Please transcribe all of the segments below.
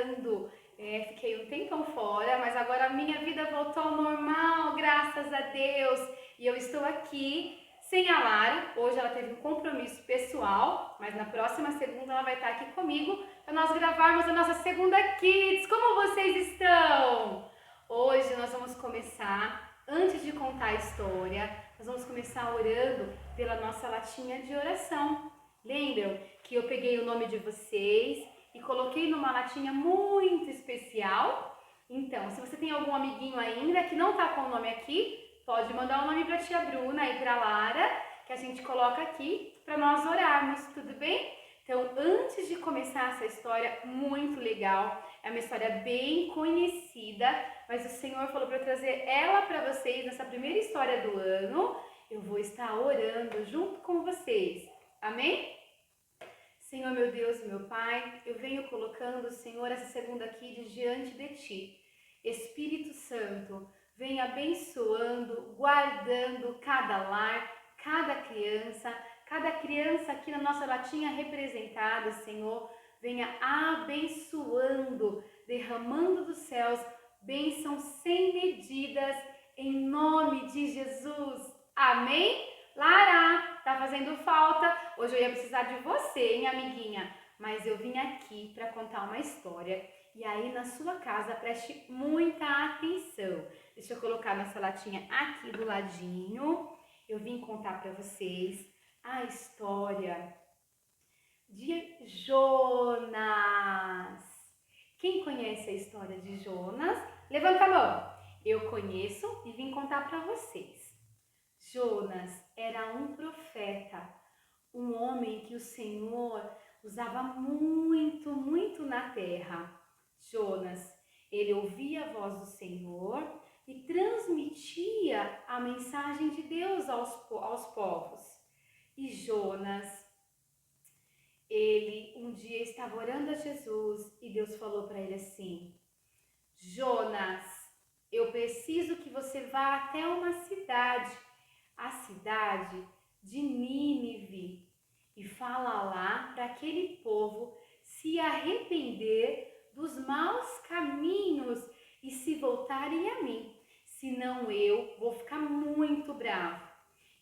voltando. Fiquei um tempão fora, mas agora a minha vida voltou ao normal, graças a Deus. E eu estou aqui sem a Lara. Hoje ela teve um compromisso pessoal, mas na próxima segunda ela vai estar aqui comigo para nós gravarmos a nossa segunda Kids. Como vocês estão? Hoje nós vamos começar, antes de contar a história, nós vamos começar orando pela nossa latinha de oração. Lembram que eu peguei o nome de vocês e coloquei numa latinha muito especial? Então, se você tem algum amiguinho ainda que não tá com o nome aqui, pode mandar o nome para a tia Bruna e para a Lara, que a gente coloca aqui para nós orarmos, tudo bem? Então, antes de começar essa história muito legal, é uma história bem conhecida, mas o Senhor falou para eu trazer ela para vocês nessa primeira história do ano. Eu vou estar orando junto com vocês. Amém? Senhor, meu Deus e meu Pai, eu venho colocando, Senhor, essa segunda Kids diante de Ti. Espírito Santo, vem abençoando, guardando cada lar, cada criança aqui na nossa latinha representada, Senhor, venha abençoando, derramando dos céus, bênçãos sem medidas, em nome de Jesus. Amém? Lara, tá fazendo falta. Hoje eu ia precisar de você, hein, amiguinha? Mas eu vim aqui para contar uma história. E aí, na sua casa, preste muita atenção. Deixa eu colocar nossa latinha aqui do ladinho. Eu vim contar para vocês a história de Jonas. Quem conhece a história de Jonas? Levanta a mão. Eu conheço e vim contar para vocês. Jonas era um profeta, um homem que o Senhor usava muito na terra. Jonas, ele ouvia a voz do Senhor e transmitia a mensagem de Deus aos povos. E Jonas, ele um dia estava orando a Jesus e Deus falou para ele assim: Jonas, eu preciso que você vá até uma cidade, a cidade de Nínive, e fala lá para aquele povo se arrepender dos maus caminhos e se voltarem a mim, senão eu vou ficar muito bravo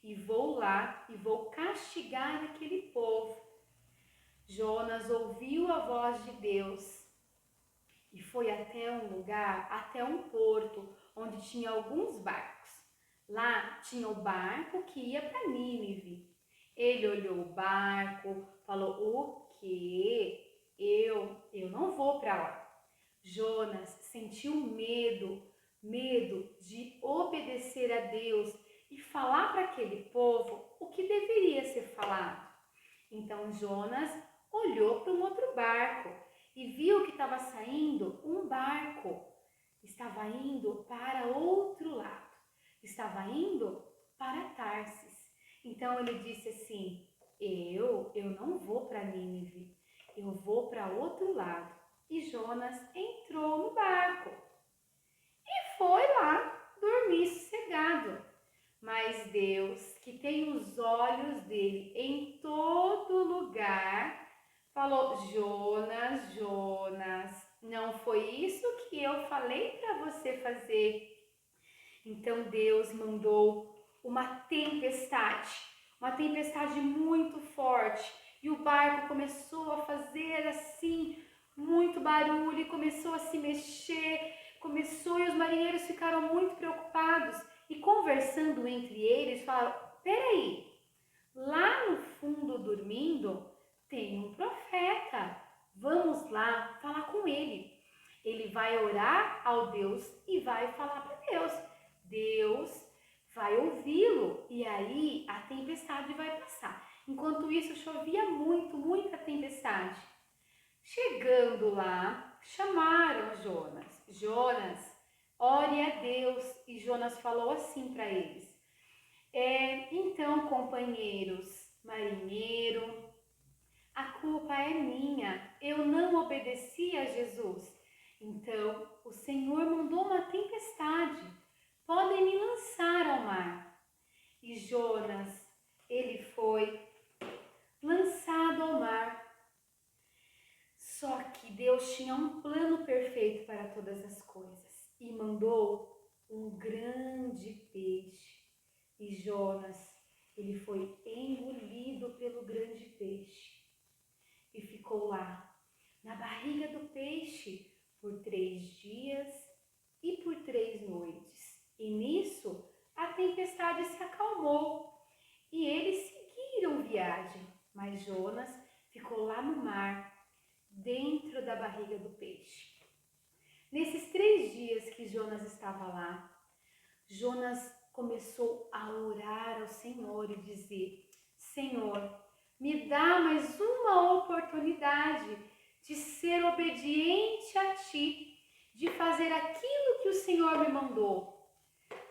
e vou lá e vou castigar aquele povo. Jonas ouviu a voz de Deus e foi até um lugar, até um porto, onde tinha alguns barcos. Lá tinha o barco que ia para Nínive. Ele olhou o barco, falou: o quê? Eu não vou para lá. Jonas sentiu medo de obedecer a Deus e falar para aquele povo o que deveria ser falado. Então Jonas olhou para um outro barco e viu que estava saindo um barco. Estava indo para outro lado. Estava indo para Tarsis. Então ele disse assim: eu não vou para Nínive, eu vou para outro lado. E Jonas entrou no barco e foi lá dormir sossegado. Mas Deus, que tem os olhos dele em todo lugar, falou: Jonas, Jonas, não foi isso que eu falei para você fazer. Então Deus mandou uma tempestade muito forte, e o barco começou a fazer assim muito barulho e começou a se mexer, e os marinheiros ficaram muito preocupados e conversando entre eles falaram: peraí, lá no fundo dormindo tem um profeta, vamos lá falar com ele. Ele vai orar ao Deus e vai falar para Deus. Deus vai ouvi-lo e aí a tempestade vai passar. Enquanto isso chovia muita tempestade. Chegando lá, chamaram Jonas. Jonas, ore a Deus. E Jonas falou assim para eles: então, companheiros, marinheiro, a culpa é minha, eu não obedeci a Jesus. Então, o Senhor mandou uma tempestade, podem me lançar ao mar. E Jonas, ele foi lançado ao mar. Só que Deus tinha um plano perfeito para todas as coisas e mandou um grande peixe. E Jonas, ele foi engolido pelo grande peixe e ficou lá, na barriga do peixe, por 3 dias e por 3 noites. E nisso, a tempestade se acalmou e eles seguiram viagem, mas Jonas ficou lá no mar, dentro da barriga do peixe. Nesses 3 dias que Jonas estava lá, Jonas começou a orar ao Senhor e dizer: Senhor, me dá mais uma oportunidade de ser obediente a Ti, de fazer aquilo que o Senhor me mandou.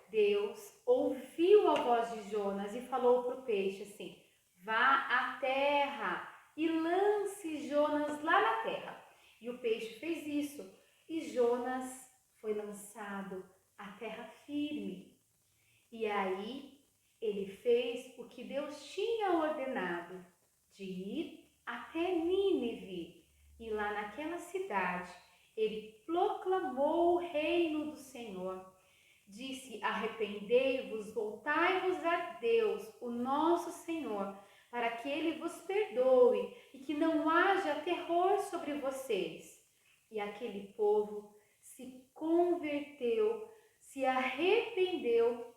Deus ouviu a voz de Jonas e falou para o peixe assim: vá à terra e lance Jonas lá na terra. E o peixe fez isso e Jonas foi lançado à terra firme. E aí ele fez o que Deus tinha ordenado, de ir até Nínive. E lá naquela cidade ele proclamou o reino do Senhor. Disse: arrependei-vos, voltai-vos a Deus, o nosso Senhor, para que Ele vos perdoe e que não haja terror sobre vocês. E aquele povo se converteu, se arrependeu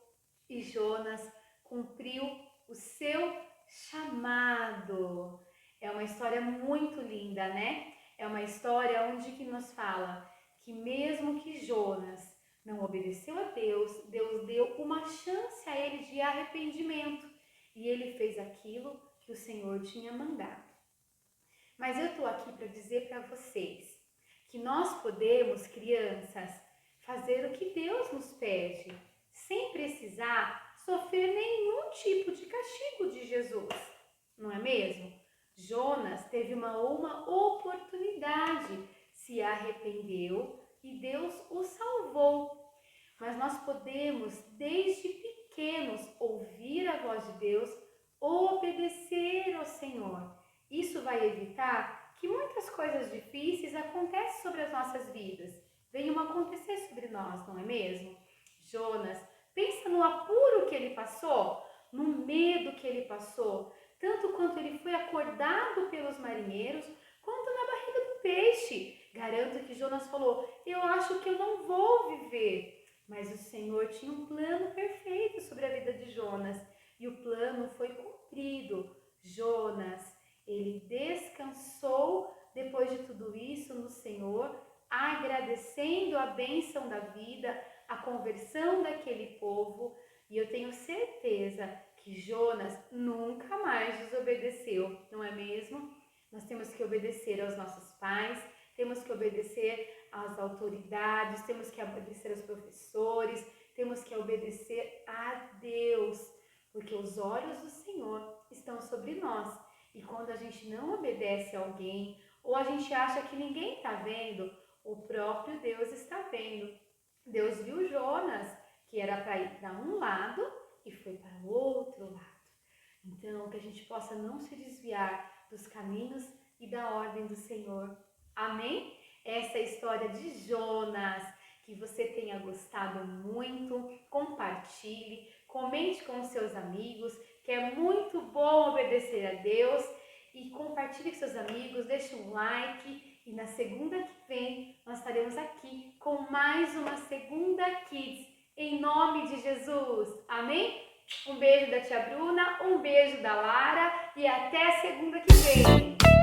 e Jonas cumpriu o seu chamado. É uma história muito linda, né? É uma história onde que nos fala que mesmo que Jonas não obedeceu a Deus, Deus deu uma chance a ele de arrependimento e ele fez aquilo que o Senhor tinha mandado. Mas eu estou aqui para dizer para vocês que nós podemos, crianças, fazer o que Deus nos pede, sem precisar sofrer nenhum tipo de castigo de Jesus, não é mesmo? Jonas teve uma oportunidade, se arrependeu e Deus o salvou. Mas nós podemos, desde pequenos, ouvir a voz de Deus, obedecer ao Senhor. Isso vai evitar que muitas coisas difíceis aconteçam sobre as nossas vidas, venham acontecer sobre nós, não é mesmo? Jonas, pensa no apuro que ele passou, no medo que ele passou, tanto quanto ele foi acordado pelos marinheiros, quanto na barriga do peixe. Garanto que Jonas falou: eu acho que eu não vou viver. Mas o Senhor tinha um plano perfeito sobre a vida de Jonas e o plano foi cumprido. Jonas, ele descansou depois de tudo isso no Senhor, agradecendo a bênção da vida, a conversão daquele povo. E eu tenho certeza que Jonas nunca mais desobedeceu, não é mesmo? Nós temos que obedecer aos nossos pais, temos que obedecer às autoridades, temos que obedecer aos professores, temos que obedecer a Deus, porque os olhos do Senhor estão sobre nós. E quando a gente não obedece a alguém, ou a gente acha que ninguém está vendo, o próprio Deus está vendo. Deus viu Jonas, que era para ir para um lado e foi para o outro lado. Então, que a gente possa não se desviar dos caminhos e da ordem do Senhor. Amém? Essa é a história de Jonas. Que você tenha gostado muito. Compartilhe, comente com os seus amigos, que é muito bom obedecer a Deus. E compartilhe com seus amigos, deixe um like. E na segunda que vem, nós estaremos aqui com mais uma Segunda Kids. Em nome de Jesus. Amém? Um beijo da tia Bruna, um beijo da Lara e até segunda que vem.